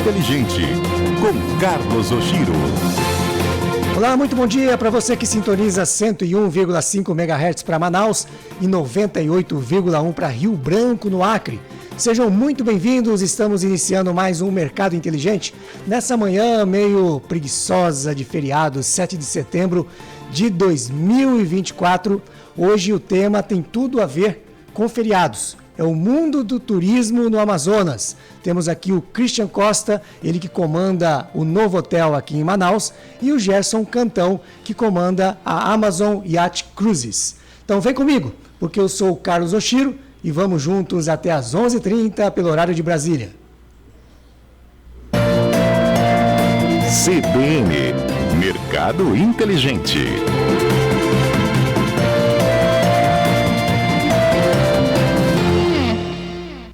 Inteligente, com Carlos Oshiro. Olá, muito bom dia para você que sintoniza 101,5 MHz para Manaus e 98,1 para Rio Branco, no Acre. Sejam muito bem-vindos, estamos iniciando mais um Mercado Inteligente. Nessa manhã meio preguiçosa de feriado, 7 de setembro de 2024. Hoje o tema tem tudo a ver com feriados. É o mundo do turismo no Amazonas. Temos aqui o Christian Costa, ele que comanda o Novotel aqui em Manaus, e o Gerson Cantão, que comanda a Amazon Yacht Cruises. Então vem comigo, porque eu sou o Carlos Oshiro e vamos juntos até às 11h30 pelo horário de Brasília. CBN, Mercado Inteligente.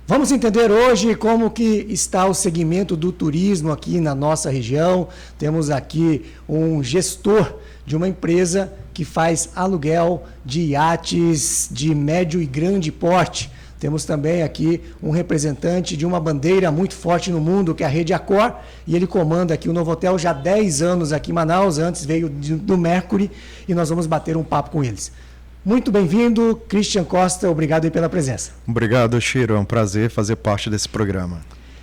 Vamos entender hoje como que está o segmento do turismo aqui na nossa região. Temos aqui um gestor de uma empresa que faz aluguel de iates de médio e grande porte. Temos também aqui um representante de uma bandeira muito forte no mundo, que é a Rede Accor, e ele comanda aqui o Novotel já há 10 anos aqui em Manaus, antes veio do Mercury, e nós vamos bater um papo com eles. Muito bem-vindo, Christian Costa, obrigado aí pela presença. Obrigado, Chiro, é um prazer fazer parte desse programa.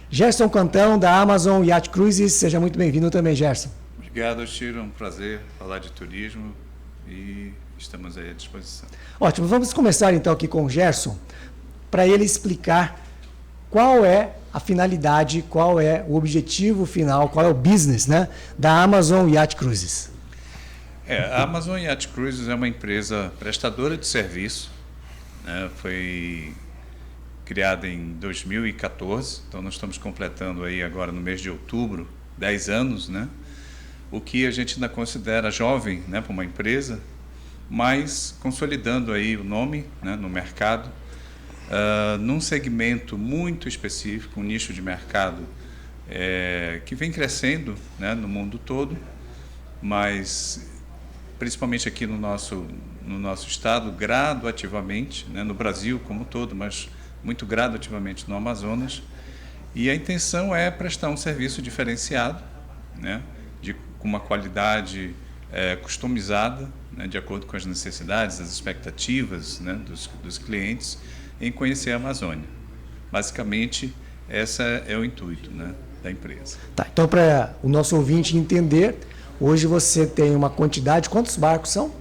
Gerson Cantão, da Amazon Yacht Cruises, seja muito bem-vindo também, Gerson. Obrigado, Chiro, é um prazer falar de turismo e estamos aí à disposição. Ótimo, vamos começar então aqui com o Gerson, para ele explicar qual é a finalidade, qual é o objetivo final, qual é o business, né, da Amazon Yacht Cruises. A Amazon Yacht Cruises é uma empresa prestadora de serviço, né? Foi criada em 2014, então nós estamos completando aí agora no mês de outubro 10 anos, né? O que a gente ainda considera jovem, né, para uma empresa, mas consolidando aí o nome, né, no mercado, num segmento muito específico, um nicho de mercado que vem crescendo, né, no mundo todo, mas principalmente aqui no nosso estado, gradativamente, né, no Brasil como um todo, mas muito gradativamente no Amazonas. E a intenção é prestar um serviço diferenciado, né, com uma qualidade customizada, né, de acordo com as necessidades, as expectativas, né, dos clientes, em conhecer a Amazônia. Basicamente, esse é o intuito, né, da empresa. Tá, então, para o nosso ouvinte entender, hoje você tem uma quantidade, quantos barcos são?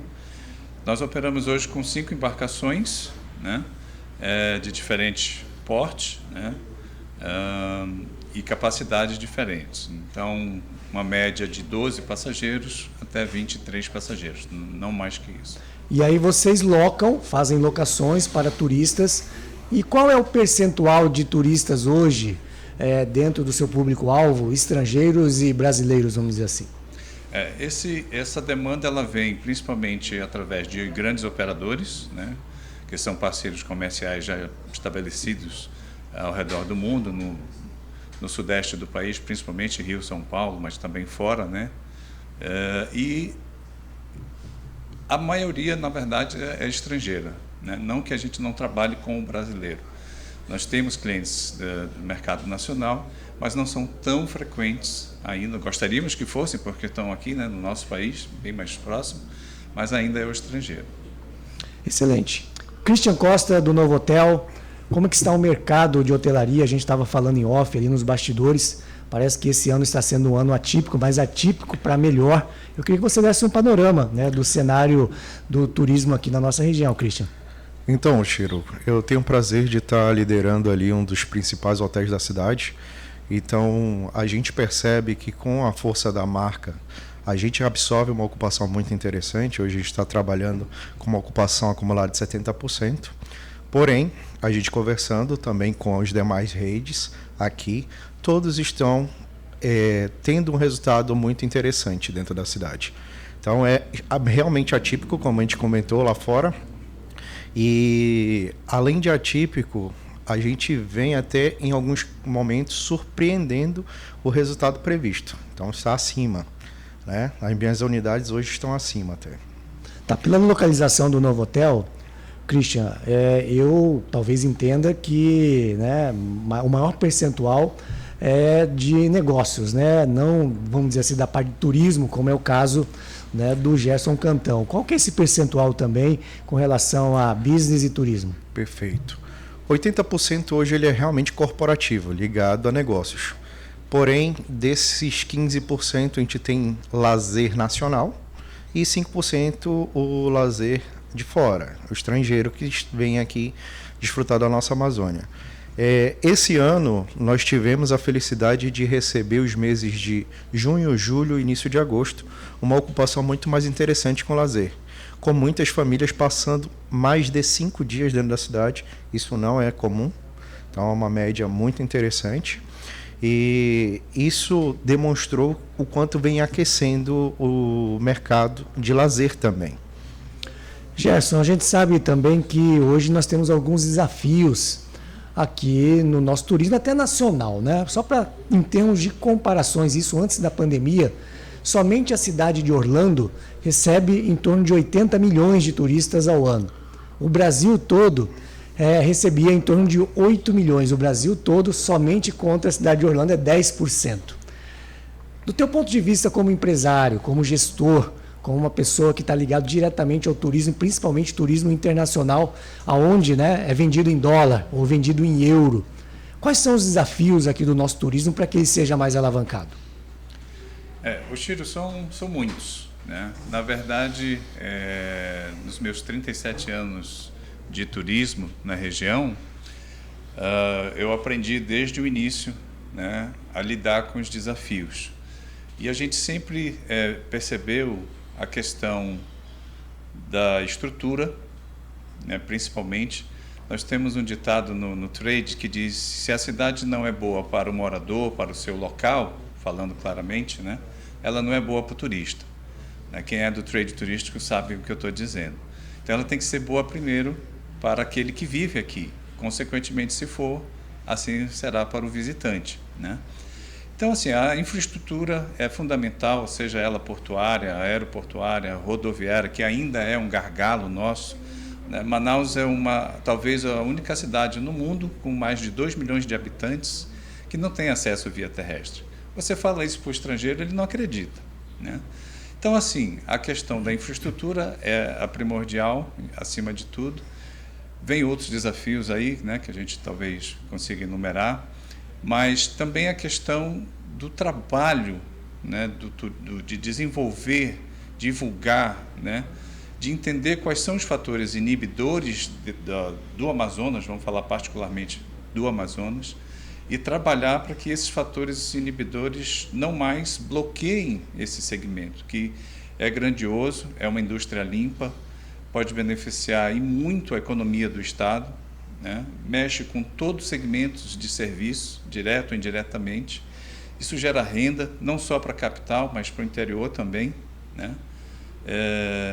Nós operamos hoje com 5 embarcações, né, de diferente porte, né, e capacidades diferentes. Então, uma média de 12 passageiros até 23 passageiros, não mais que isso. E aí vocês locam, fazem locações para turistas. E qual é o percentual de turistas hoje dentro do seu público-alvo, estrangeiros e brasileiros, vamos dizer assim? Essa demanda ela vem principalmente através de grandes operadores, né, que são parceiros comerciais já estabelecidos ao redor do mundo, no sudeste do país, principalmente Rio, São Paulo, mas também fora, né? E a maioria, na verdade, é estrangeira, né? Não que a gente não trabalhe com o brasileiro. Nós temos clientes do mercado nacional, mas não são tão frequentes ainda. Gostaríamos que fossem, porque estão aqui, né, no nosso país, bem mais próximo, mas ainda é o estrangeiro. Excelente. Christian Costa, do Novotel, como que está o mercado de hotelaria? A gente estava falando em off ali nos bastidores. Parece que esse ano está sendo um ano atípico, mas atípico para melhor. Eu queria que você desse um panorama, né, do cenário do turismo aqui na nossa região, Christian. Então, Chiro, eu tenho o prazer de estar liderando ali um dos principais hotéis da cidade. Então, a gente percebe que com a força da marca, a gente absorve uma ocupação muito interessante. Hoje a gente está trabalhando com uma ocupação acumulada de 70%. Porém, a gente conversando também com as demais redes aqui, todos estão tendo um resultado muito interessante dentro da cidade. Então, é realmente atípico, como a gente comentou lá fora. E, além de atípico, a gente vem até, em alguns momentos, surpreendendo o resultado previsto. Então, está acima, né? As minhas unidades hoje estão acima até. Tá, pela localização do Novotel, Christian, eu talvez entenda que, né, o maior percentual de negócios, né? Não, vamos dizer assim, da parte de turismo, como é o caso, né, do Gerson Cantão. Qual que é esse percentual também com relação a business e turismo? Perfeito. 80% hoje ele é realmente corporativo, ligado a negócios. Porém, desses 15% a gente tem lazer nacional e 5% o lazer de fora, o estrangeiro que vem aqui desfrutar da nossa Amazônia. Esse ano nós tivemos a felicidade de receber os meses de junho, julho e início de agosto, uma ocupação muito mais interessante com lazer, com muitas famílias passando mais de 5 dias dentro da cidade. Isso não é comum, então é uma média muito interessante. E isso demonstrou o quanto vem aquecendo o mercado de lazer também. Gerson, a gente sabe também que hoje nós temos alguns desafios aqui no nosso turismo, até nacional, né? Só para, em termos de comparações, isso antes da pandemia, somente a cidade de Orlando recebe em torno de 80 milhões de turistas ao ano. O Brasil todo recebia em torno de 8 milhões. O Brasil todo, somente contra a cidade de Orlando, é 10%. Do teu ponto de vista como empresário, como gestor, como uma pessoa que está ligada diretamente ao turismo, principalmente turismo internacional, aonde, né, é vendido em dólar ou vendido em euro, quais são os desafios aqui do nosso turismo para que ele seja mais alavancado? Os tiros são muitos, né? Na verdade, nos meus 37 anos de turismo na região, eu aprendi desde o início, né, a lidar com os desafios. E a gente sempre percebeu a questão da estrutura, né, principalmente. Nós temos um ditado no trade que diz: se a cidade não é boa para o morador, para o seu local, falando claramente, né, ela não é boa para o turista. Quem é do trade turístico sabe o que eu estou dizendo. Então ela tem que ser boa primeiro para aquele que vive aqui. Consequentemente, se for, assim será para o visitante, né? Então, assim, a infraestrutura é fundamental, seja ela portuária, aeroportuária, rodoviária, que ainda é um gargalo nosso, né? Manaus é talvez a única cidade no mundo com mais de 2 milhões de habitantes que não tem acesso via terrestre. Você fala isso para o estrangeiro, ele não acredita, né? Então, assim, a questão da infraestrutura é a primordial, acima de tudo. Vem outros desafios aí, né, que a gente talvez consiga enumerar, mas também a questão do trabalho, né, de desenvolver, divulgar, né, de entender quais são os fatores inibidores do Amazonas, vamos falar particularmente do Amazonas, e trabalhar para que esses fatores inibidores não mais bloqueiem esse segmento, que é grandioso, é uma indústria limpa, pode beneficiar e muito a economia do Estado, né? Mexe com todos os segmentos de serviço, direto ou indiretamente. Isso gera renda, não só para a capital, mas para o interior também, né?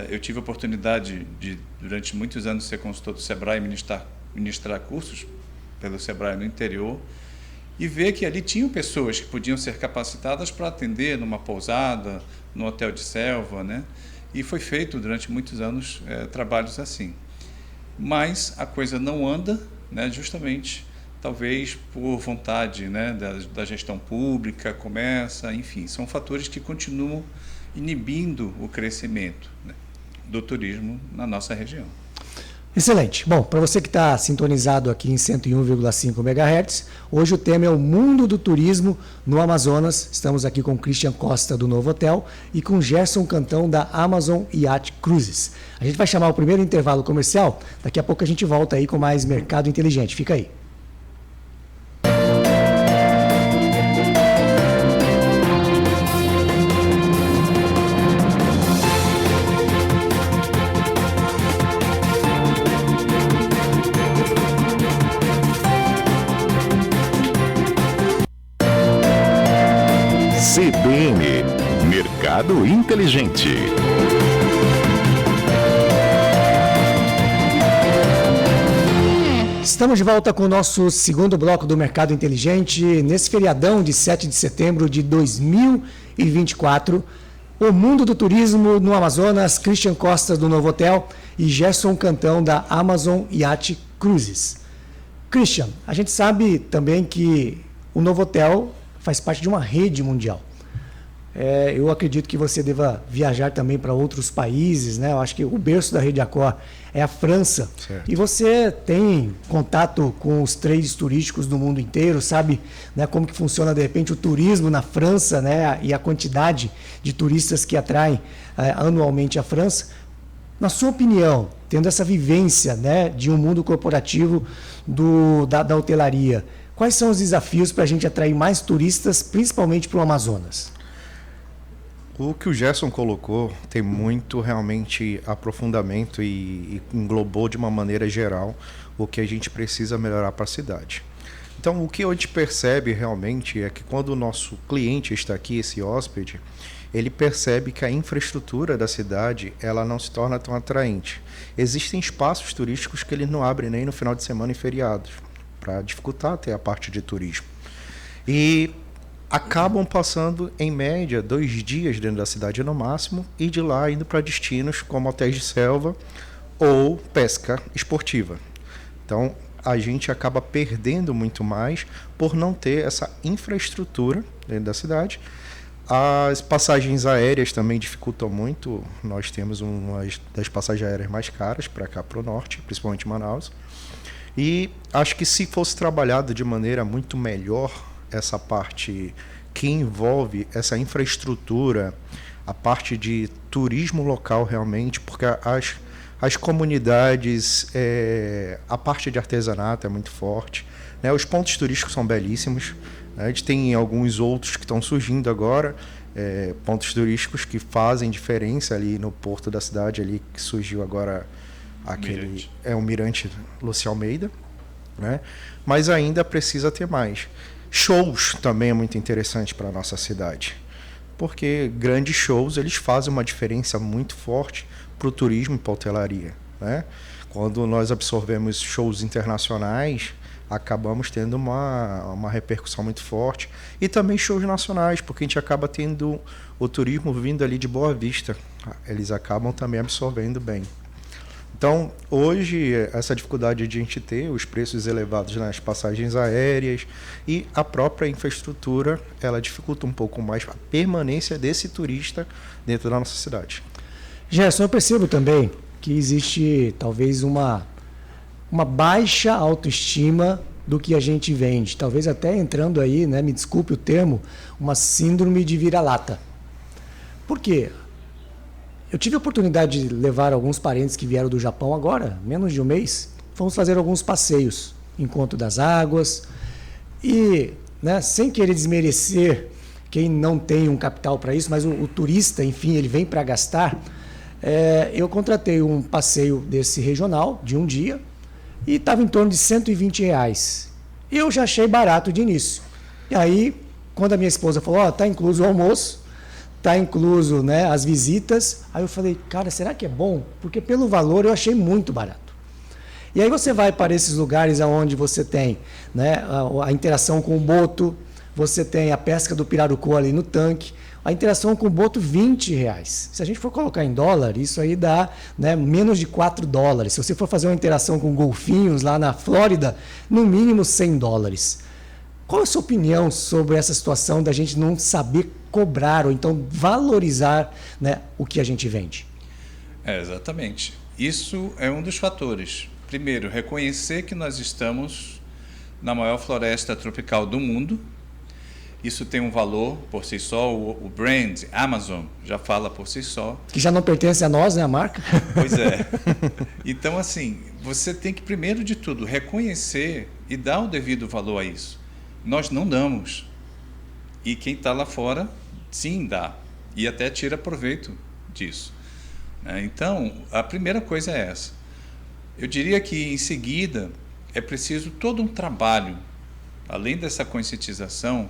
Eu tive a oportunidade de, durante muitos anos, ser consultor do Sebrae e ministrar cursos pelo Sebrae no interior, e ver que ali tinham pessoas que podiam ser capacitadas para atender numa pousada, no hotel de selva, né? E foi feito durante muitos anos trabalhos assim. Mas a coisa não anda, né, justamente, talvez por vontade, né, da gestão pública, enfim, são fatores que continuam inibindo o crescimento, né, do turismo na nossa região. Excelente. Bom, para você que está sintonizado aqui em 101,5 MHz, hoje o tema é o mundo do turismo no Amazonas. Estamos aqui com Christian Costa, do Novo Hotel, e com Gerson Cantão, da Amazon Yacht Cruises. A gente vai chamar o primeiro intervalo comercial, daqui a pouco a gente volta aí com mais Mercado Inteligente. Fica aí. CBN, Mercado Inteligente. Estamos de volta com o nosso segundo bloco do Mercado Inteligente. Nesse feriadão de 7 de setembro de 2024, o mundo do turismo no Amazonas, Christian Costa, do Novo Hotel, e Gerson Cantão, da Amazon Yacht Cruises. Christian, a gente sabe também que o Novotel faz parte de uma rede mundial. Eu acredito que você deva viajar também para outros países, né? Eu acho que o berço da Rede Accor é a França. Certo. E você tem contato com os trades turísticos do mundo inteiro, sabe, né, como que funciona de repente o turismo na França, né, e a quantidade de turistas que atraem anualmente a França. Na sua opinião, tendo essa vivência, né, de um mundo corporativo da hotelaria, quais são os desafios para a gente atrair mais turistas, principalmente para o Amazonas? O que o Gerson colocou tem muito realmente aprofundamento e englobou de uma maneira geral o que a gente precisa melhorar para a cidade. Então, o que a gente percebe realmente é que quando o nosso cliente está aqui, esse hóspede, ele percebe que a infraestrutura da cidade ela não se torna tão atraente. Existem espaços turísticos que eles não abrem nem no final de semana e feriados, para dificultar até a parte de turismo. E acabam passando, em média, 2 dias dentro da cidade no máximo, e de lá indo para destinos como hotéis de selva ou pesca esportiva. Então, a gente acaba perdendo muito mais por não ter essa infraestrutura dentro da cidade. As passagens aéreas também dificultam muito. Nós temos uma das passagens aéreas mais caras para cá, para o norte, principalmente Manaus. E acho que se fosse trabalhado de maneira muito melhor essa parte que envolve essa infraestrutura, a parte de turismo local realmente, porque as comunidades, a parte de artesanato é muito forte, né? Os pontos turísticos são belíssimos, né? A gente tem alguns outros que estão surgindo agora, pontos turísticos que fazem diferença ali no porto da cidade, ali que surgiu agora aquele o Mirante Lúcio Almeida, né? Mas ainda precisa ter mais. Shows também é muito interessante para a nossa cidade, porque grandes shows eles fazem uma diferença muito forte para o turismo e para a hotelaria, né? Quando nós absorvemos shows internacionais, acabamos tendo uma repercussão muito forte, e também shows nacionais, porque a gente acaba tendo o turismo vindo ali de Boa Vista, eles acabam também absorvendo bem. Então, hoje, essa dificuldade de a gente ter os preços elevados nas passagens aéreas e a própria infraestrutura, ela dificulta um pouco mais a permanência desse turista dentro da nossa cidade. Gerson, eu percebo também que existe talvez uma baixa autoestima do que a gente vende. Talvez até entrando aí, né, me desculpe o termo, uma síndrome de vira-lata. Por quê? Eu tive a oportunidade de levar alguns parentes que vieram do Japão agora, menos de um mês. Fomos fazer alguns passeios, Encontro das Águas. E, né, sem querer desmerecer quem não tem um capital para isso, mas o turista, enfim, ele vem para gastar. Eu contratei um passeio desse regional, de um dia, e estava em torno de R$120. Eu já achei barato de início. E aí, quando a minha esposa falou, está incluso o almoço, está incluso, né, as visitas. Aí eu falei, cara, será que é bom? Porque pelo valor eu achei muito barato. E aí você vai para esses lugares onde você tem, né, a interação com o boto, você tem a pesca do pirarucu ali no tanque, a interação com o boto R$20. Se a gente for colocar em dólar, isso aí dá, né, menos de $4. Se você for fazer uma interação com golfinhos lá na Flórida, no mínimo $100. Qual a sua opinião sobre essa situação da gente não saber cobrar ou então valorizar, né, o que a gente vende? Exatamente. Isso é um dos fatores. Primeiro, reconhecer que nós estamos na maior floresta tropical do mundo. Isso tem um valor por si só. O brand Amazon já fala por si só. Que já não pertence a nós, né, a marca? Pois é. Então, assim, você tem que, primeiro de tudo, reconhecer e dar o devido valor a isso. Nós não damos. E quem está lá fora, sim, dá. E até tira proveito disso. Então, a primeira coisa é essa. Eu diria que, em seguida, é preciso todo um trabalho, além dessa conscientização,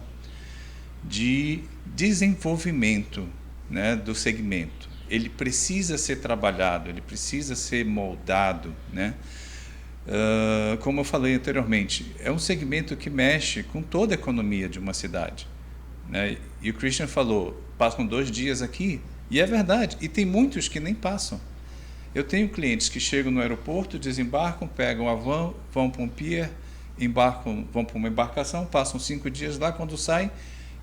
de desenvolvimento, né, do segmento. Ele precisa ser trabalhado, ele precisa ser moldado, né? Como eu falei anteriormente, é um segmento que mexe com toda a economia de uma cidade, né? E o Christian falou, passam 2 dias aqui, e é verdade, e tem muitos que nem passam. Eu tenho clientes que chegam no aeroporto, desembarcam, pegam a van, vão para um pier vão para uma embarcação, passam 5 dias lá, quando saem,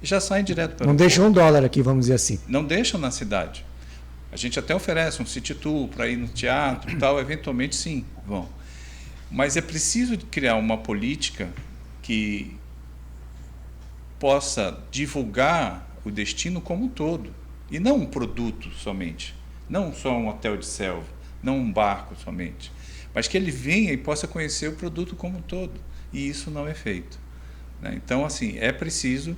já saem direto para o Não deixam $1 aqui, vamos dizer assim. Não deixam na cidade. A gente até oferece um city tour para ir no teatro e tal, eventualmente sim, vão. Mas é preciso criar uma política que possa divulgar o destino como um todo, e não um produto somente, não só um hotel de selva, não um barco somente, mas que ele venha e possa conhecer o produto como um todo, e isso não é feito, né? Então, assim, é preciso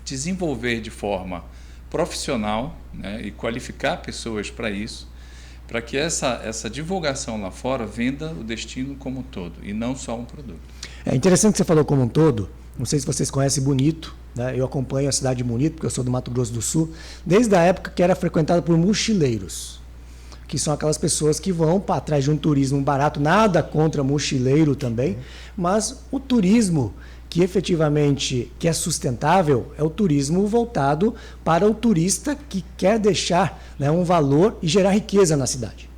desenvolver de forma profissional, né, e qualificar pessoas para isso, para que essa divulgação lá fora venda o destino como um todo, e não só um produto. É interessante que você falou como um todo. Não sei se vocês conhecem Bonito, né? Eu acompanho a cidade de Bonito, porque eu sou do Mato Grosso do Sul, desde a época que era frequentada por mochileiros, que são aquelas pessoas que vão para trás de um turismo barato, nada contra mochileiro também, mas o turismo que efetivamente que é sustentável é o turismo voltado para o turista que quer deixar, né, um valor e gerar riqueza na cidade,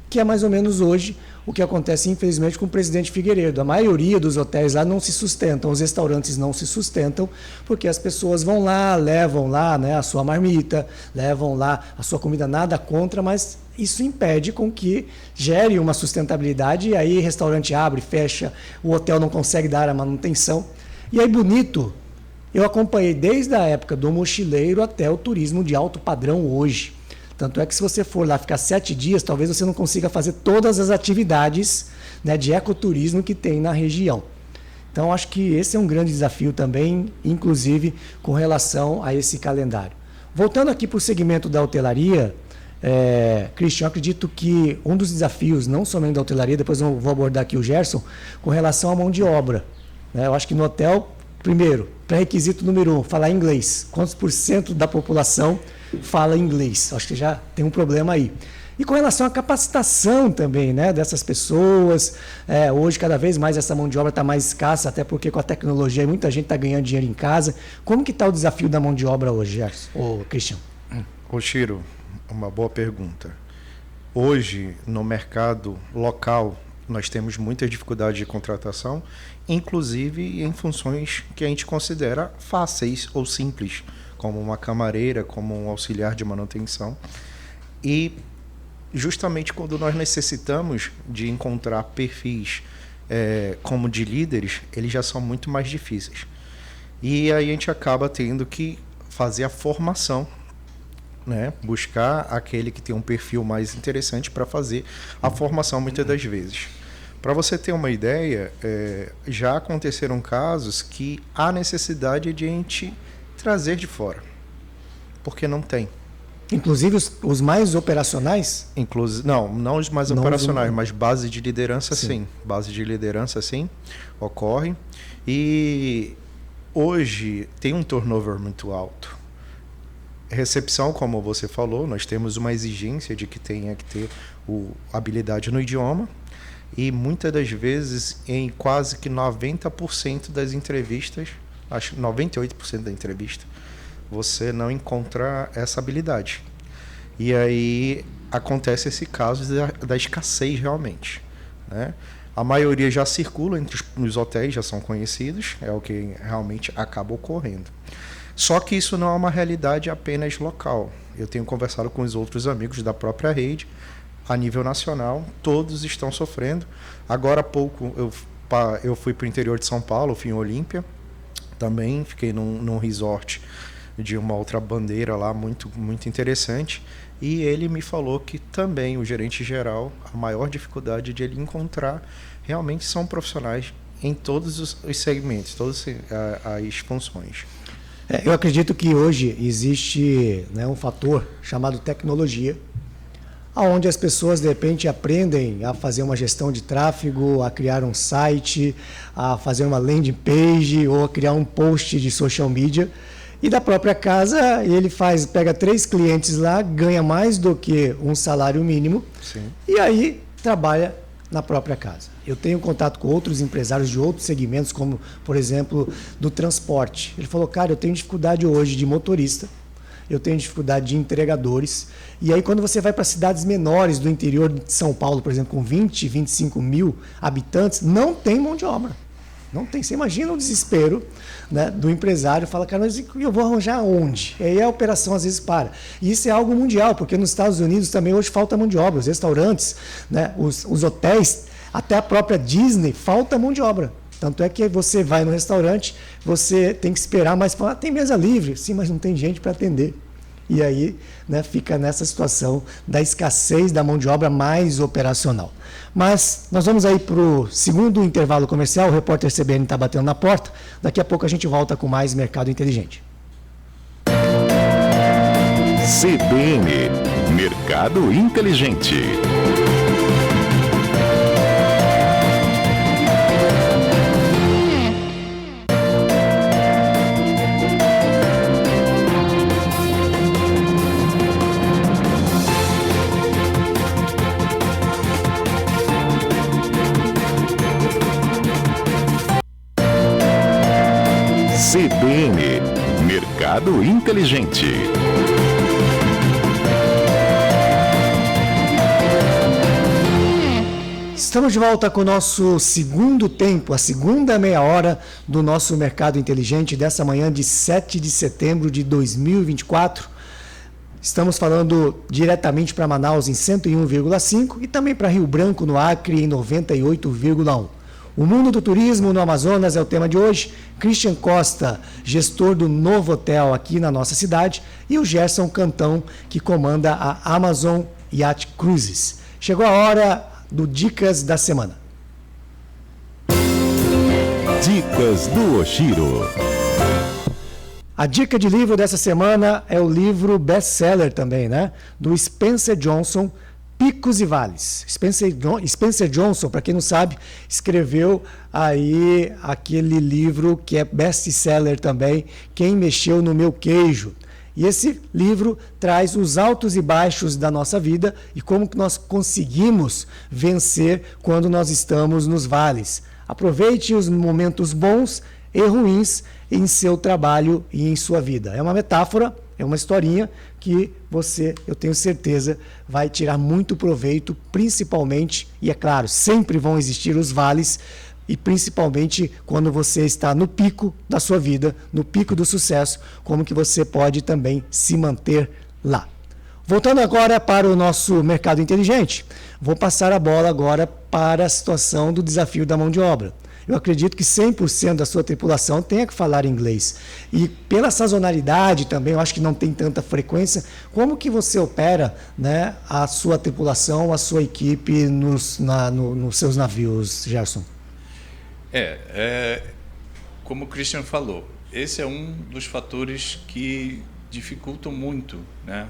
que é mais ou menos hoje o que acontece, infelizmente, com o Presidente Figueiredo. A maioria dos hotéis lá não se sustentam, os restaurantes não se sustentam, porque as pessoas vão lá, levam lá, né, a sua marmita, levam lá a sua comida, nada contra, mas isso impede com que gere uma sustentabilidade, e aí o restaurante abre, fecha, o hotel não consegue dar a manutenção. E aí, Bonito, eu acompanhei desde a época do mochileiro até o turismo de alto padrão hoje. Tanto é que se você for lá ficar 7 dias, talvez você não consiga fazer todas as atividades, né, de ecoturismo que tem na região. Então, acho que esse é um grande desafio também, inclusive com relação a esse calendário. Voltando aqui para o segmento da hotelaria, Christian, eu acredito que um dos desafios, não somente da hotelaria, depois eu vou abordar aqui o Gerson, com relação à mão de obra, né? Eu acho que no hotel, primeiro, pré-requisito número 1, falar inglês. Quantos % da população fala inglês? Acho que já tem um problema aí. E com relação à capacitação também, né, dessas pessoas, hoje cada vez mais essa mão de obra está mais escassa, até porque com a tecnologia muita gente está ganhando dinheiro em casa. Como que está o desafio da mão de obra hoje, Gerson? Ô, Christian? Ô, Chiro, uma boa pergunta. Hoje, no mercado local, nós temos muita dificuldade de contratação, inclusive em funções que a gente considera fáceis ou simples, como uma camareira, como um auxiliar de manutenção. E justamente quando nós necessitamos de encontrar perfis como de líderes, eles já são muito mais difíceis. E aí a gente acaba tendo que fazer a formação, né? Buscar aquele que tem um perfil mais interessante para fazer a formação muitas das vezes. Para você ter uma ideia, já aconteceram casos que há necessidade de a gente trazer de fora, porque não tem. Inclusive os mais operacionais? Não os mais operacionais, mas base de liderança sim. Base de liderança sim, ocorre. E hoje tem um turnover muito alto. Recepção, como você falou, nós temos uma exigência de que tenha que ter habilidade no idioma, e muitas das vezes em quase que 90% das entrevistas, acho 98% da entrevista, você não encontra essa habilidade. E aí acontece esse caso da escassez realmente, né? A maioria já circula entre os hotéis, já são conhecidos, é o que realmente acaba ocorrendo. Só que isso não é uma realidade apenas local. Eu tenho conversado com os outros amigos da própria rede, a nível nacional, todos estão sofrendo. Agora há pouco eu fui para o interior de São Paulo, fui em Olímpia, também fiquei num resort de uma outra bandeira lá, muito, muito interessante, e ele me falou que também o gerente geral, a maior dificuldade de ele encontrar realmente são profissionais em todos os segmentos, todas as funções. Eu acredito que hoje existe, né, um fator chamado tecnologia, onde as pessoas de repente aprendem a fazer uma gestão de tráfego, a criar um site, a fazer uma landing page ou a criar um post de social media. E da própria casa ele pega 3 clientes lá, ganha mais do que um salário mínimo. Sim. E aí trabalha na própria casa. Eu tenho contato com outros empresários de outros segmentos, como por exemplo do transporte. Ele falou, cara, eu tenho dificuldade hoje de motorista, eu tenho dificuldade de entregadores. E aí quando você vai para cidades menores do interior de São Paulo, por exemplo, com 20, 25 mil habitantes, não tem mão de obra. Não tem. Você imagina o desespero, né, do empresário, fala, cara, mas eu vou arranjar onde? E aí a operação às vezes para. E isso é algo mundial, porque nos Estados Unidos também hoje falta mão de obra. Os restaurantes, né, os hotéis, até a própria Disney, falta mão de obra. Tanto é que você vai no restaurante, você tem que esperar, mas fala, tem mesa livre. Sim, mas não tem gente para atender. E aí, né, fica nessa situação da escassez da mão de obra mais operacional. Mas nós vamos aí para o segundo intervalo comercial, o repórter CBN está batendo na porta. Daqui a pouco a gente volta com mais Mercado Inteligente. CBN, Mercado Inteligente. CBN, Mercado Inteligente. Estamos de volta com o nosso segundo tempo, a segunda meia hora do nosso Mercado Inteligente dessa manhã de 7 de setembro de 2024. Estamos falando diretamente para Manaus em 101,5 e também para Rio Branco, no Acre, em 98,1. O mundo do turismo no Amazonas é o tema de hoje. Christian Costa, gestor do novo hotel aqui na nossa cidade, e o Gerson Cantão, que comanda a Amazon Yacht Cruises. Chegou a hora do Dicas da Semana. Dicas do Oshiro. A dica de livro dessa semana é o livro best-seller também, né? Do Spencer Johnson, Picos e Vales. Spencer Johnson, para quem não sabe, escreveu aí aquele livro que é best-seller também, Quem Mexeu no Meu Queijo. E esse livro traz os altos e baixos da nossa vida e como que nós conseguimos vencer quando nós estamos nos vales. Aproveite os momentos bons e ruins em seu trabalho e em sua vida. É uma metáfora, é uma historinha que você, eu tenho certeza, vai tirar muito proveito, principalmente, e é claro, sempre vão existir os vales, e principalmente quando você está no pico da sua vida, no pico do sucesso, como que você pode também se manter lá. Voltando agora para o nosso Mercado Inteligente, vou passar a bola agora para a situação do desafio da mão de obra. Eu acredito que 100% da sua tripulação tenha que falar inglês. E pela sazonalidade também, eu acho que não tem tanta frequência. Como que você opera, né, a sua tripulação, a sua equipe nos seus navios, Gerson? Como o Christian falou, esse é um dos fatores que dificultam muito, né,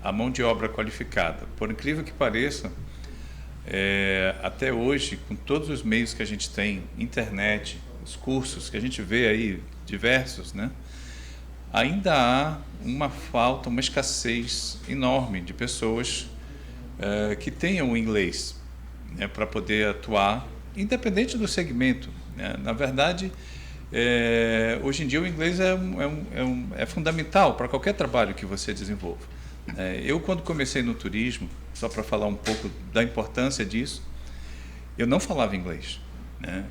a mão de obra qualificada. Por incrível que pareça, até hoje, com todos os meios que a gente tem, internet, os cursos que a gente vê aí, diversos, né, ainda há uma falta, uma escassez enorme de pessoas que tenham o inglês, né, para poder atuar, independente do segmento, né? Na verdade, hoje em dia o inglês é fundamental para qualquer trabalho que você desenvolva. Eu, quando comecei no turismo, só para falar um pouco da importância disso, eu não falava inglês, né?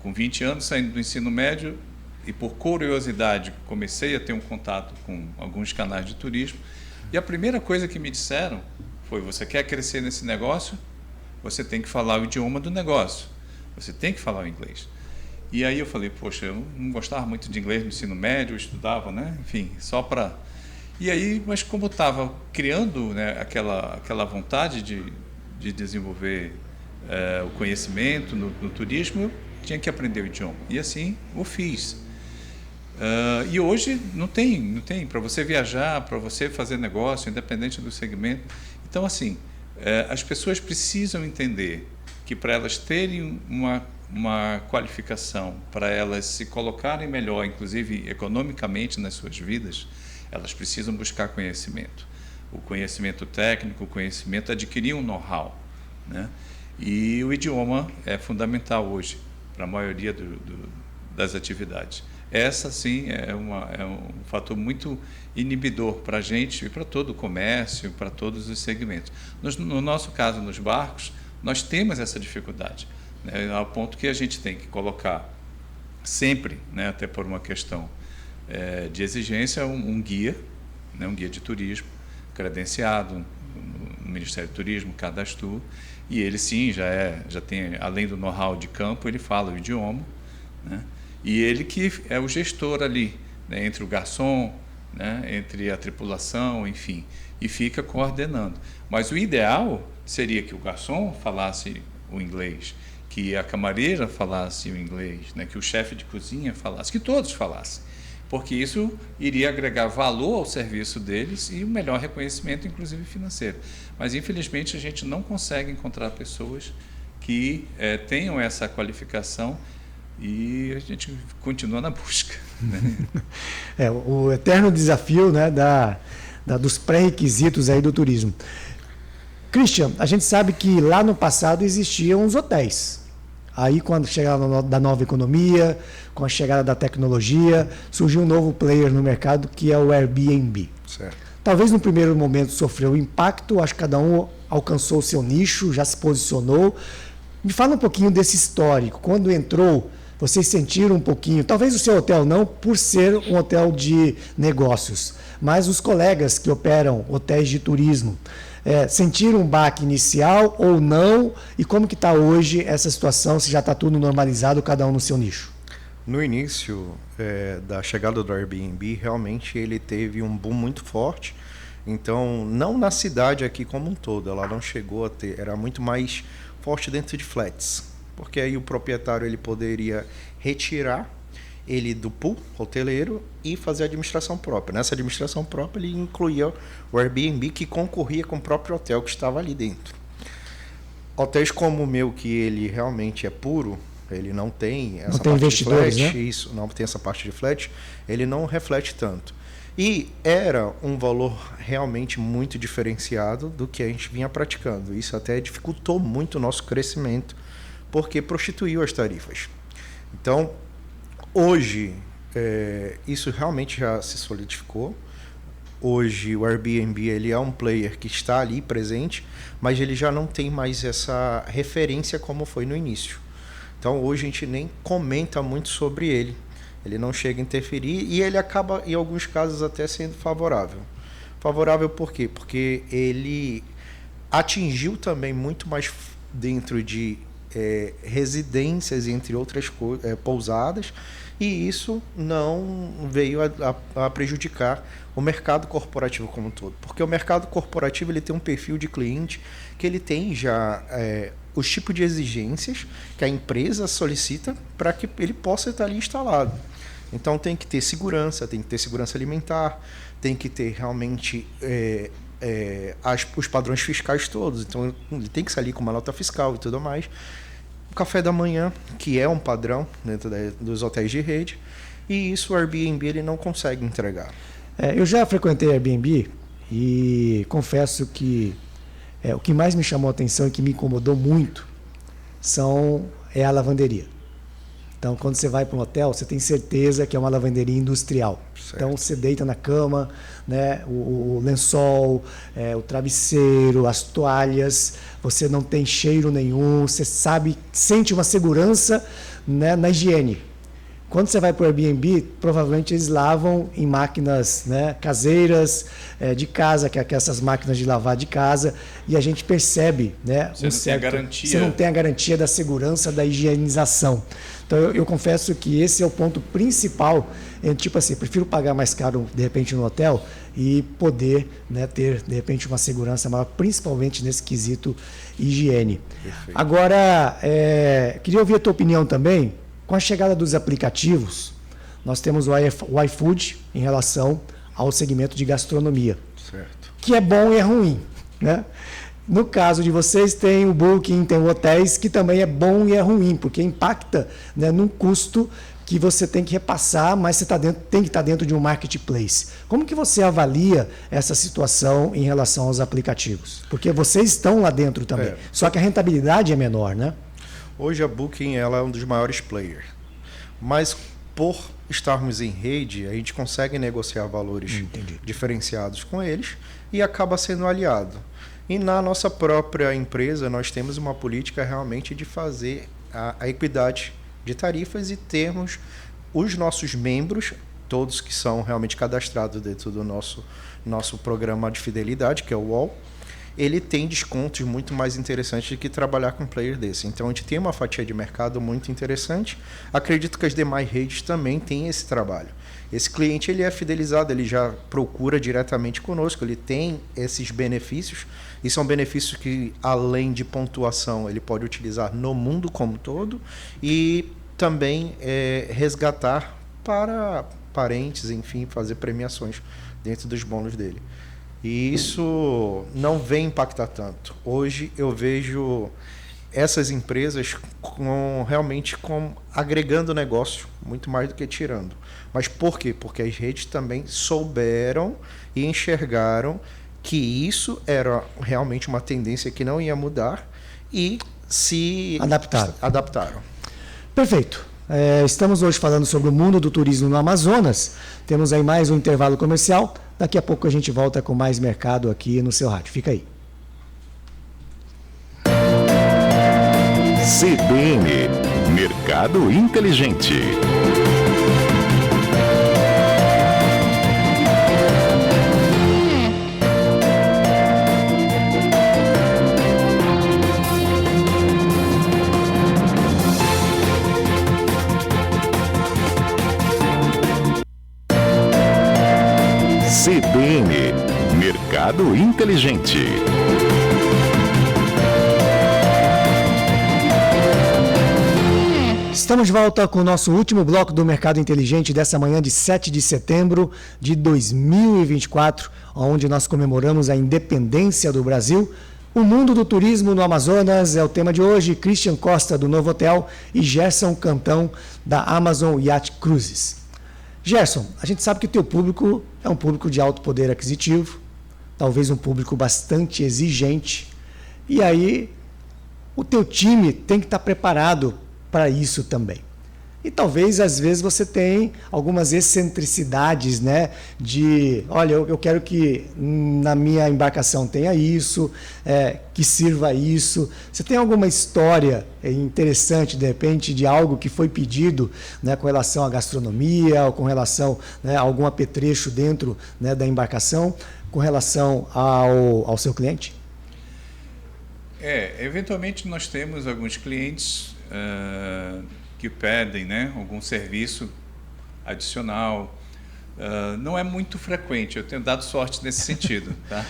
Com 20 anos, saindo do ensino médio, e por curiosidade, comecei a ter um contato com alguns canais de turismo, e a primeira coisa que me disseram foi: você quer crescer nesse negócio? Você tem que falar o idioma do negócio, você tem que falar o inglês. E aí eu falei, poxa, eu não gostava muito de inglês no ensino médio, eu estudava, né? Enfim, só para... E aí, mas como eu estava criando, né, aquela vontade de desenvolver o conhecimento no turismo, eu tinha que aprender o idioma. E assim o fiz. E hoje não tem para você viajar, para você fazer negócio, independente do segmento. Então, assim, as pessoas precisam entender que para elas terem uma qualificação, para elas se colocarem melhor, inclusive economicamente nas suas vidas, elas precisam buscar conhecimento. O conhecimento técnico, o conhecimento, adquirir um know-how, né? E o idioma é fundamental hoje para a maioria das atividades. Essa, sim, é um fator muito inibidor para a gente e para todo o comércio, para todos os segmentos. No nosso caso, nos barcos, nós temos essa dificuldade, né, ao ponto que a gente tem que colocar sempre, né, até por uma questão de exigência, um guia, né, um guia de turismo credenciado no Ministério do Turismo, Cadastro, e ele sim já tem, além do know-how de campo, ele fala o idioma, né, e ele que é o gestor ali, né, entre o garçom, né, entre a tripulação, enfim, e fica coordenando. Mas o ideal seria que o garçom falasse o inglês, que a camareira falasse o inglês, né, que o chefe de cozinha falasse, que todos falassem, porque isso iria agregar valor ao serviço deles e um melhor reconhecimento, inclusive financeiro. Mas, infelizmente, a gente não consegue encontrar pessoas que tenham essa qualificação e a gente continua na busca. Né? O eterno desafio, né, dos pré-requisitos aí do turismo. Christian, a gente sabe que lá no passado existiam os hotéis. Aí, quando a chegada da nova economia, com a chegada da tecnologia, surgiu um novo player no mercado, que é o Airbnb. Certo. Talvez no primeiro momento sofreu impacto, acho que cada um alcançou o seu nicho, já se posicionou. Me fala um pouquinho desse histórico. Quando entrou, vocês sentiram um pouquinho, talvez o seu hotel não, por ser um hotel de negócios, mas os colegas que operam hotéis de turismo, sentiram um baque inicial ou não? E como que está hoje essa situação, se já está tudo normalizado, cada um no seu nicho? No início da chegada do Airbnb, realmente ele teve um boom muito forte. Então, não na cidade aqui como um todo, ela não chegou a ter, era muito mais forte dentro de flats, porque aí o proprietário ele poderia retirar ele do pool hoteleiro e fazer a administração própria. Nessa administração própria ele incluía o Airbnb, que concorria com o próprio hotel que estava ali dentro. Hotéis como o meu, que ele realmente é puro, ele não tem essa parte investidores, de flat, né? Isso, não tem essa parte de flat, ele não reflete tanto. E era um valor realmente muito diferenciado do que a gente vinha praticando. Isso até dificultou muito o nosso crescimento, porque prostituiu as tarifas. Então, hoje, isso realmente já se solidificou. Hoje, o Airbnb ele é um player que está ali presente, mas ele já não tem mais essa referência como foi no início. Então, hoje a gente nem comenta muito sobre ele. Ele não chega a interferir e ele acaba, em alguns casos, até sendo favorável. Favorável por quê? Porque ele atingiu também muito mais dentro de residências, entre outras pousadas, e isso não veio a prejudicar o mercado corporativo como um todo. Porque o mercado corporativo ele tem um perfil de cliente que ele tem já os tipos de exigências que a empresa solicita para que ele possa estar ali instalado. Então tem que ter segurança alimentar, tem que ter realmente os padrões fiscais todos. Então ele tem que sair com uma nota fiscal e tudo mais. O café da manhã, que é um padrão dentro dos hotéis de rede, e isso o Airbnb ele não consegue entregar. Eu já frequentei Airbnb e confesso que o que mais me chamou a atenção e que me incomodou muito é a lavanderia. Então, quando você vai para um hotel, você tem certeza que é uma lavanderia industrial. Certo. Então, você deita na cama, né, o lençol, o travesseiro, as toalhas, você não tem cheiro nenhum, você sente uma segurança, né, na higiene. Quando você vai para o Airbnb, provavelmente eles lavam em máquinas, né, caseiras, de casa, que é essas máquinas de lavar de casa, e a gente percebe, né, você não tem a garantia da segurança, da higienização. Então eu confesso que esse é o ponto principal. Tipo assim, prefiro pagar mais caro de repente no hotel e poder, né, ter de repente uma segurança maior, principalmente nesse quesito higiene. Perfeito. Agora, queria ouvir a tua opinião também. Com a chegada dos aplicativos, nós temos o iFood em relação ao segmento de gastronomia, certo, que é bom e é ruim, né? No caso de vocês, tem o Booking, tem o Hotéis, que também é bom e é ruim, porque impacta, né, num custo que você tem que repassar, mas você tem que estar dentro de um marketplace. Como que você avalia essa situação em relação aos aplicativos? Porque vocês estão lá dentro também, só que a rentabilidade é menor, né? Hoje a Booking ela é um dos maiores players, mas por estarmos em rede, a gente consegue negociar valores diferenciados com eles e acaba sendo aliado. E na nossa própria empresa, nós temos uma política realmente de fazer a equidade de tarifas e termos os nossos membros, todos que são realmente cadastrados dentro do nosso programa de fidelidade, que é o UOL, ele tem descontos muito mais interessantes do que trabalhar com um player desse. Então, a gente tem uma fatia de mercado muito interessante. Acredito que as demais redes também têm esse trabalho. Esse cliente ele é fidelizado, ele já procura diretamente conosco, ele tem esses benefícios, e são benefícios que, além de pontuação, ele pode utilizar no mundo como todo, e também resgatar para parentes, enfim, fazer premiações dentro dos bônus dele. E isso não vem impactar tanto. Hoje eu vejo essas empresas realmente agregando negócio, muito mais do que tirando. Mas por quê? Porque as redes também souberam e enxergaram que isso era realmente uma tendência que não ia mudar e se adaptaram. Perfeito. Estamos hoje falando sobre o mundo do turismo no Amazonas. Temos aí mais um intervalo comercial. Daqui a pouco a gente volta com mais mercado aqui no seu rádio. Fica aí. CBN, Mercado Inteligente. CBN, Mercado Inteligente. Estamos de volta com o nosso último bloco do Mercado Inteligente dessa manhã de 7 de setembro de 2024, onde nós comemoramos a independência do Brasil. O mundo do turismo no Amazonas é o tema de hoje. Christian Costa, do Novo Hotel, e Gerson Cantão, da Amazon Yacht Cruises. Gerson, a gente sabe que o teu público é um público de alto poder aquisitivo, talvez um público bastante exigente, e aí o teu time tem que estar preparado para isso também. E talvez, às vezes, você tem algumas excentricidades, né? De, olha, eu quero que na minha embarcação tenha isso, que sirva isso. Você tem alguma história interessante, de repente, de algo que foi pedido, né, com relação à gastronomia, ou com relação, né, a algum apetrecho dentro, né, da embarcação, com relação ao seu cliente? Eventualmente nós temos alguns clientes que pedem, né, algum serviço adicional. Não é muito frequente, eu tenho dado sorte nesse sentido, tá?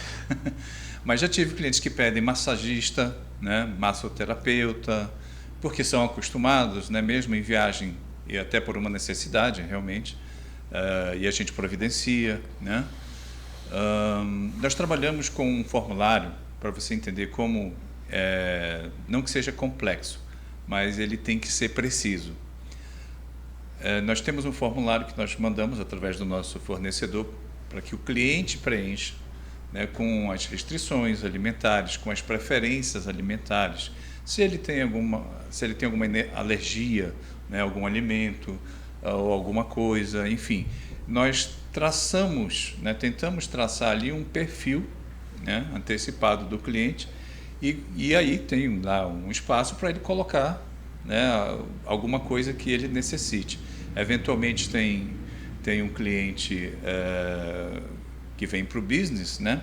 Mas já tive clientes que pedem massagista, né, massoterapeuta, porque são acostumados, né, mesmo em viagem, e até por uma necessidade, realmente, e a gente providencia, né? Nós trabalhamos com um formulário, para você entender como, não que seja complexo, mas ele tem que ser preciso. Nós temos um formulário que nós mandamos através do nosso fornecedor para que o cliente preencha, né, com as restrições alimentares, com as preferências alimentares, se ele tem alguma alergia, né, algum alimento ou alguma coisa, enfim. Nós traçamos, né, tentamos traçar ali um perfil, né, antecipado do cliente. E aí tem lá um espaço para ele colocar, né, alguma coisa que ele necessite. Eventualmente tem um cliente que vem para o business, né?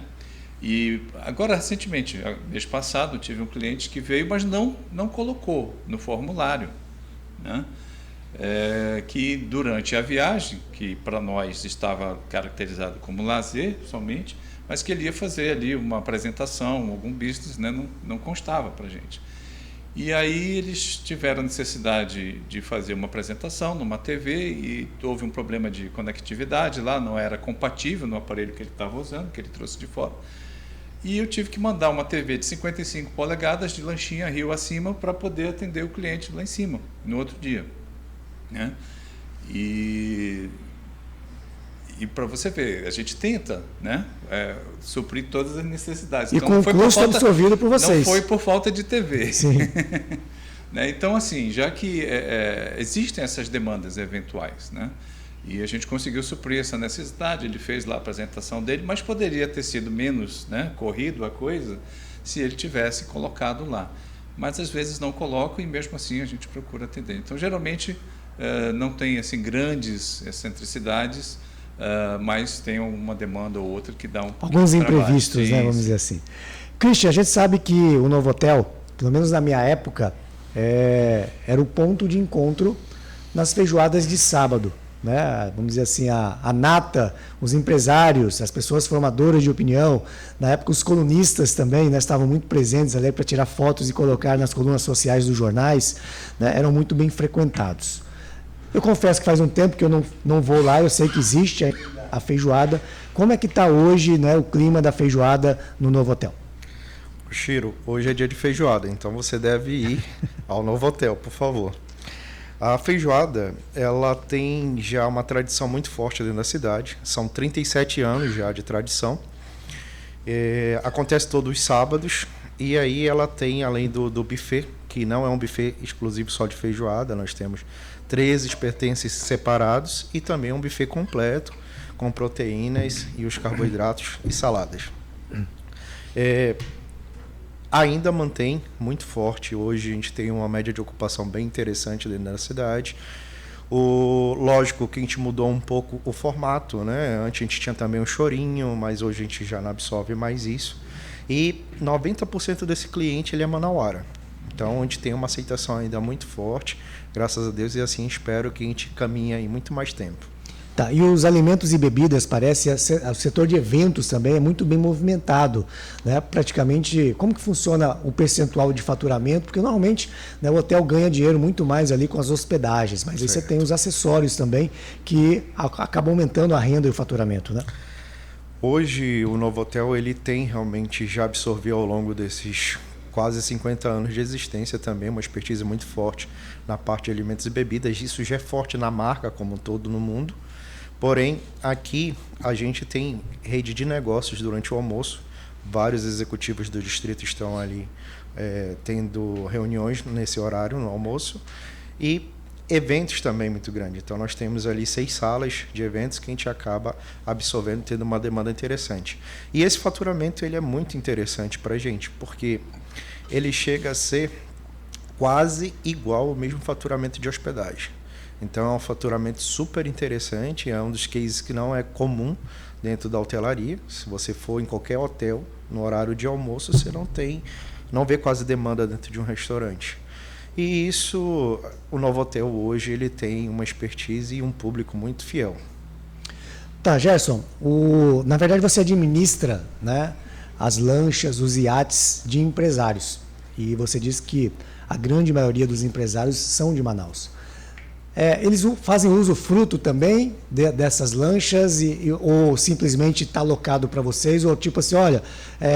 E agora, recentemente, mês passado, tive um cliente que veio, mas não colocou no formulário, né? Que durante a viagem, que para nós estava caracterizado como lazer somente, mas que ele ia fazer ali uma apresentação, algum business, né? Não constava para a gente. E aí eles tiveram necessidade de fazer uma apresentação numa TV e houve um problema de conectividade lá, não era compatível no aparelho que ele estava usando, que ele trouxe de fora. E eu tive que mandar uma TV de 55 polegadas de lanchinha rio acima para poder atender o cliente lá em cima, no outro dia, né? E para você ver, a gente tenta, né, suprir todas as necessidades. E então, com o custo absorvido por vocês. Não foi por falta de TV. Sim. Né? Então, assim, já que existem essas demandas eventuais, né, e a gente conseguiu suprir essa necessidade, ele fez lá a apresentação dele, mas poderia ter sido menos, né, corrido a coisa se ele tivesse colocado lá. mas às vezes não colocam e mesmo assim a gente procura atender. Então, geralmente, não tem assim, grandes excentricidades, mas tem uma demanda ou outra que dá um pouquinho alguns de trabalho. imprevistos, né, vamos dizer assim. Christian, a gente sabe que o Novotel, pelo menos na minha época, era o ponto de encontro nas feijoadas de sábado. Né? Vamos dizer assim, a nata, os empresários, as pessoas formadoras de opinião, na época os colunistas também, né, estavam muito presentes ali para tirar fotos e colocar nas colunas sociais dos jornais, né, eram muito bem frequentados. Eu confesso que faz um tempo que eu não vou lá, eu sei que existe a feijoada. Como é que está hoje, né, o clima da feijoada no Novotel? Chiro, hoje é dia de feijoada, então você deve ir ao Novotel, por favor. A feijoada, ela tem já uma tradição muito forte dentro da cidade. São 37 anos já de tradição. Acontece todos os sábados. E aí ela tem, além do buffet, que não é um buffet exclusivo só de feijoada, nós temos 13 pertences separados e também um buffet completo, com proteínas e os carboidratos e saladas. Ainda mantém muito forte. Hoje a gente tem uma média de ocupação bem interessante dentro da cidade. Lógico que a gente mudou um pouco o formato, né? Antes a gente tinha também o chorinho, mas hoje a gente já não absorve mais isso. E 90% desse cliente ele é manauara. Então a gente tem uma aceitação ainda muito forte, graças a Deus, e assim espero que a gente caminhe aí muito mais tempo. Tá, e os alimentos e bebidas, parece, o setor de eventos também é muito bem movimentado, né? Praticamente, como que funciona o percentual de faturamento? Porque normalmente, né, o hotel ganha dinheiro muito mais ali com as hospedagens, mas aí você tem os acessórios também que acabam aumentando a renda e o faturamento, né? Hoje o Novotel ele tem realmente já absorvido ao longo desses quase 50 anos de existência também uma expertise muito forte na parte de alimentos e bebidas. Isso já é forte na marca como um todo no mundo. Porém, aqui a gente tem rede de negócios durante o almoço. Vários executivos do distrito estão ali tendo reuniões nesse horário, no almoço. E eventos também muito grandes. Então, nós temos ali 6 salas de eventos que a gente acaba absorvendo, tendo uma demanda interessante. E esse faturamento ele é muito interessante para a gente, porque ele chega a ser quase igual ao mesmo faturamento de hospedagem. Então, é um faturamento super interessante, é um dos cases que não é comum dentro da hotelaria. Se você for em qualquer hotel, no horário de almoço, você não vê quase demanda dentro de um restaurante. E isso, o Novotel hoje, ele tem uma expertise e um público muito fiel. Tá, Gerson, na verdade você administra, né, as lanchas, os iates de empresários. E você disse que a grande maioria dos empresários são de Manaus. Eles fazem usufruto também dessas lanchas ou simplesmente está alocado para vocês? Ou tipo assim, olha,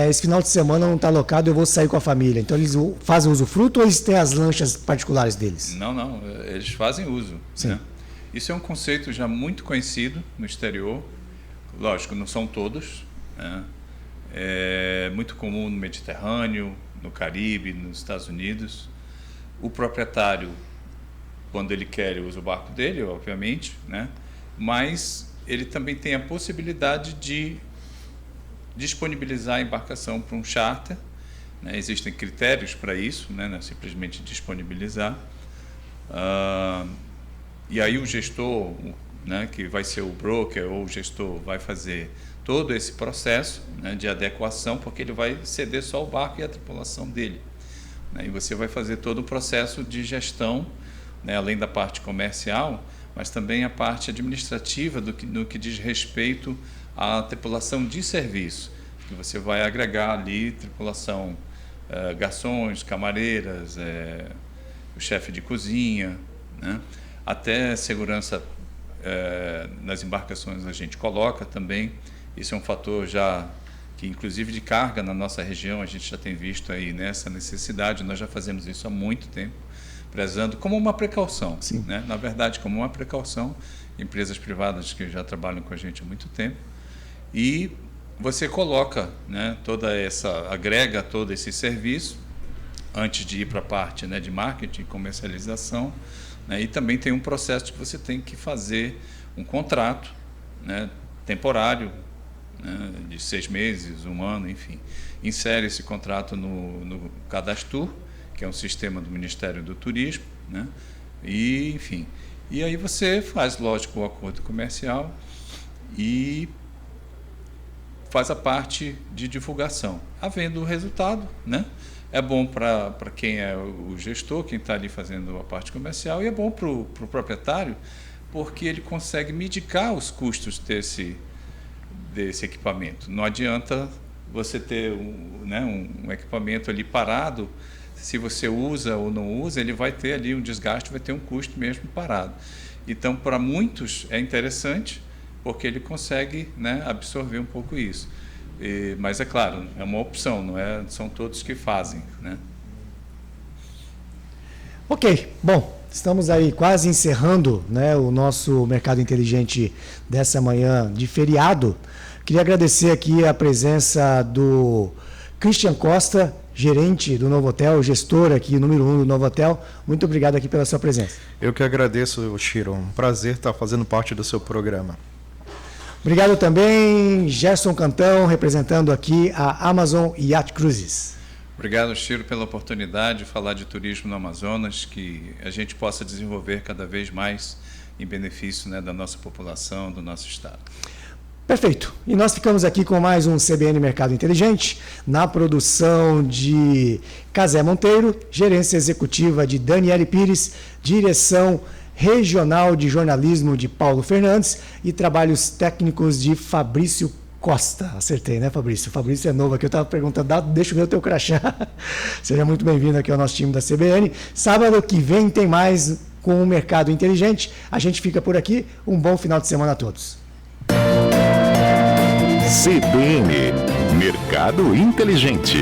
esse final de semana não está alocado, eu vou sair com a família. Então eles fazem usufruto ou eles têm as lanchas particulares deles? Não, eles fazem uso. Sim. Né? Isso é um conceito já muito conhecido no exterior. Lógico, não são todos. Né? É muito comum no Mediterrâneo, no Caribe, nos Estados Unidos. O proprietário, quando ele quer, ele usa o barco dele, obviamente, né? Mas ele também tem a possibilidade de disponibilizar a embarcação para um charter, né? Existem critérios para isso, né? Não é simplesmente disponibilizar. E aí o gestor, né, que vai ser o broker ou o gestor, vai fazer todo esse processo, né, de adequação, porque ele vai ceder só o barco e a tripulação dele. Né? E você vai fazer todo o processo de gestão, né, além da parte comercial, mas também a parte administrativa no que diz respeito à tripulação de serviço, que você vai agregar ali tripulação, garçons, camareiras, o chefe de cozinha, né, até segurança nas embarcações a gente coloca também. Isso é um fator já que, inclusive de carga na nossa região, a gente já tem visto aí nessa necessidade. Nós já fazemos isso há muito tempo, prezando como uma precaução, né? Na verdade, como uma precaução, empresas privadas que já trabalham com a gente há muito tempo. E você coloca, né, agrega todo esse serviço antes de ir para a parte, né, de marketing e comercialização, né? E também tem um processo que você tem que fazer um contrato, né, temporário, né, de 6 meses, 1 ano, enfim. Insere esse contrato no Cadastro, que é um sistema do Ministério do Turismo, né? E, enfim, e aí você faz, lógico, o acordo comercial e faz a parte de divulgação. Havendo o resultado, né? É bom para quem é o gestor, quem está ali fazendo a parte comercial, e é bom para o proprietário, porque ele consegue mitigar os custos desse equipamento. Não adianta você ter um equipamento ali parado. Se você usa ou não usa, ele vai ter ali um desgaste, vai ter um custo mesmo parado. Então, para muitos é interessante, porque ele consegue, né, absorver um pouco isso. Mas é claro, é uma opção, são todos que fazem, né? Ok, bom, estamos aí quase encerrando, né, o nosso Mercado Inteligente dessa manhã de feriado. Queria agradecer aqui a presença do Christian Costa, gerente do Novotel, gestor aqui, número 1 do Novotel. Muito obrigado aqui pela sua presença. Eu que agradeço, Chiro. Um prazer estar fazendo parte do seu programa. Obrigado também, Gerson Cantão, representando aqui a Amazon Yacht Cruises. Obrigado, Chiro, pela oportunidade de falar de turismo no Amazonas, que a gente possa desenvolver cada vez mais em benefício, né, da nossa população, do nosso estado. Perfeito. E nós ficamos aqui com mais um CBN Mercado Inteligente, na produção de Casé Monteiro, gerência executiva de Daniele Pires, direção regional de jornalismo de Paulo Fernandes e trabalhos técnicos de Fabrício Costa. Acertei, né, Fabrício? Fabrício é novo aqui, eu estava perguntando, deixa eu ver o teu crachá. Seja muito bem-vindo aqui ao nosso time da CBN. Sábado que vem tem mais com o Mercado Inteligente. A gente fica por aqui. Um bom final de semana a todos. CBN Mercado Inteligente.